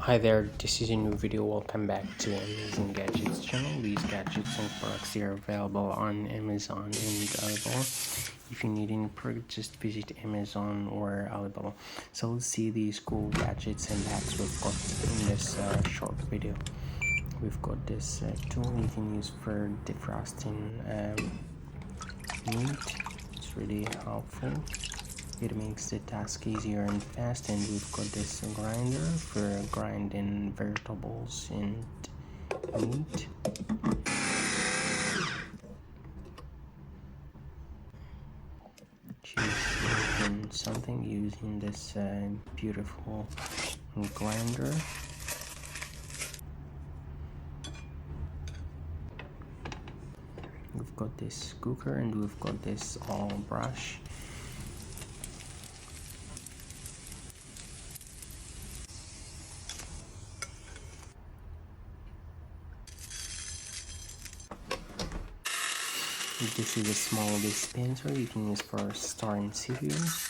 Hi there, this is a new video. Welcome back to Amazing Gadgets channel. These gadgets and products are available on Amazon and Alibaba. If you need any product, just visit Amazon or Alibaba. So let's see these cool gadgets and hacks we've got in this short video. We've got this tool you can use for defrosting meat. It's really helpful. It makes the task easier and fast, and we've got this grinder for grinding vegetables and meat. She's making something using this beautiful grinder. We've got this cooker and we've got this all brush. This is a small dispenser you can use for storing cereals.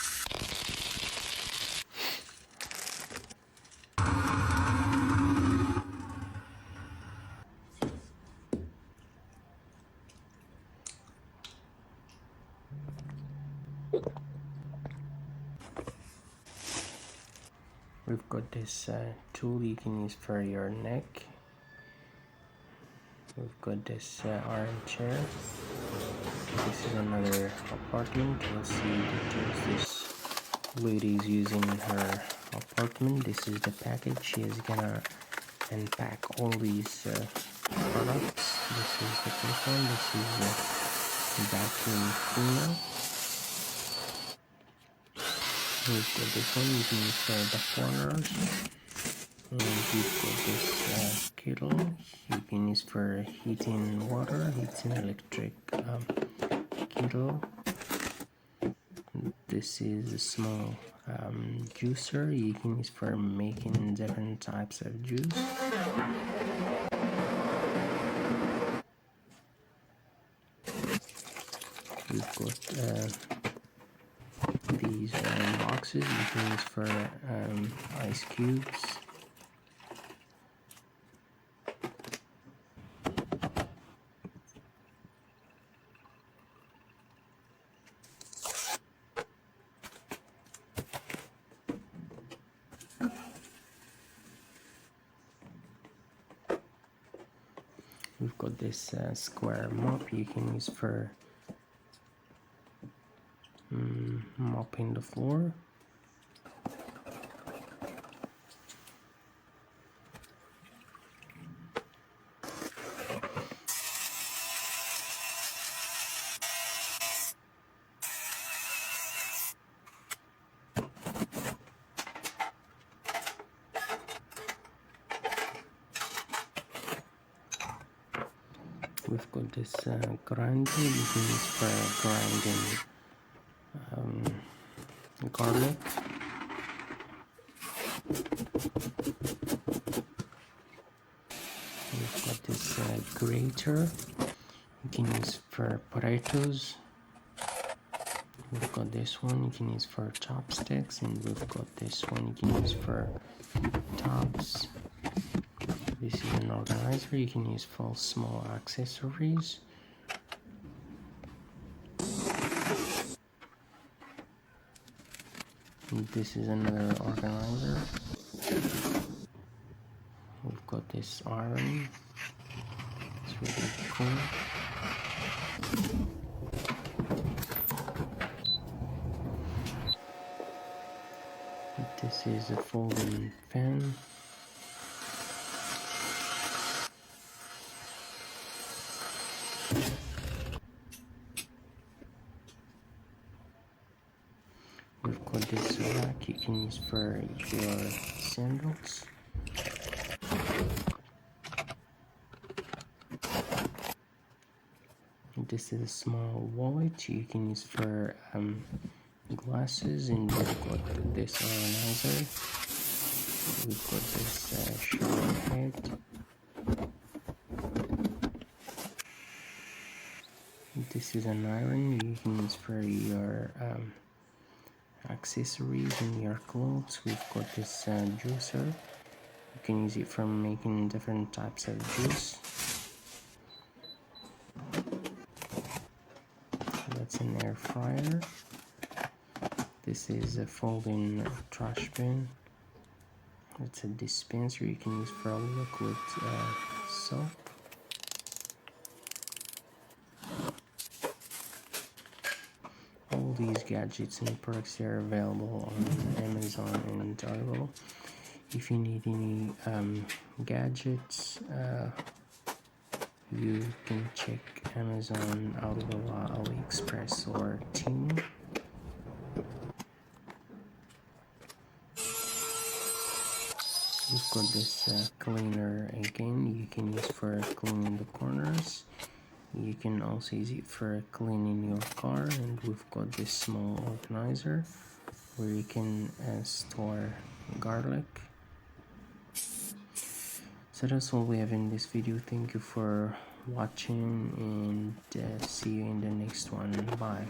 We've got this tool you can use for your neck. We've got this armchair. This is another apartment. We'll see details this lady is using in her apartment. This is the package. She is gonna unpack all these products. This is the first one. This is the vacuum cleaner. We've got this one you can use for the corners. And we've got this kettle you can use for heating water. It's an electric kettle. This is a small juicer you can use for making different types of juice. We've got these boxes you can use for ice cubes. We've got this square mop you can use for mopping the floor. We've got this grinder you can use for grinding garlic. We've got this grater you can use for potatoes. We've got this one you can use for chopsticks, and we've got this one you can use for tops. This is an organizer you can use for small accessories. And this is another organizer. We've got this iron. It's really cool. This is a folding fan. We've got this rack you can use for your sandals. This is a small wallet you can use for glasses, and we've got this organizer. We've got this shower head. This is an iron you can use for your accessories and your clothes. We've got this juicer You can use it for making different types of juice. That's an air fryer. This is a folding trash bin. It's a dispenser you can use for liquid soap. All these gadgets and products are available on Amazon and Audible. If you need any gadgets, you can check Amazon, Audible, AliExpress, or Temu. We've got this cleaner again, you can use for cleaning the corners. You can also use it for cleaning your car, and we've got this small organizer where you can store garlic. So that's all we have in this video. Thank you for watching, and see you in the next one. Bye.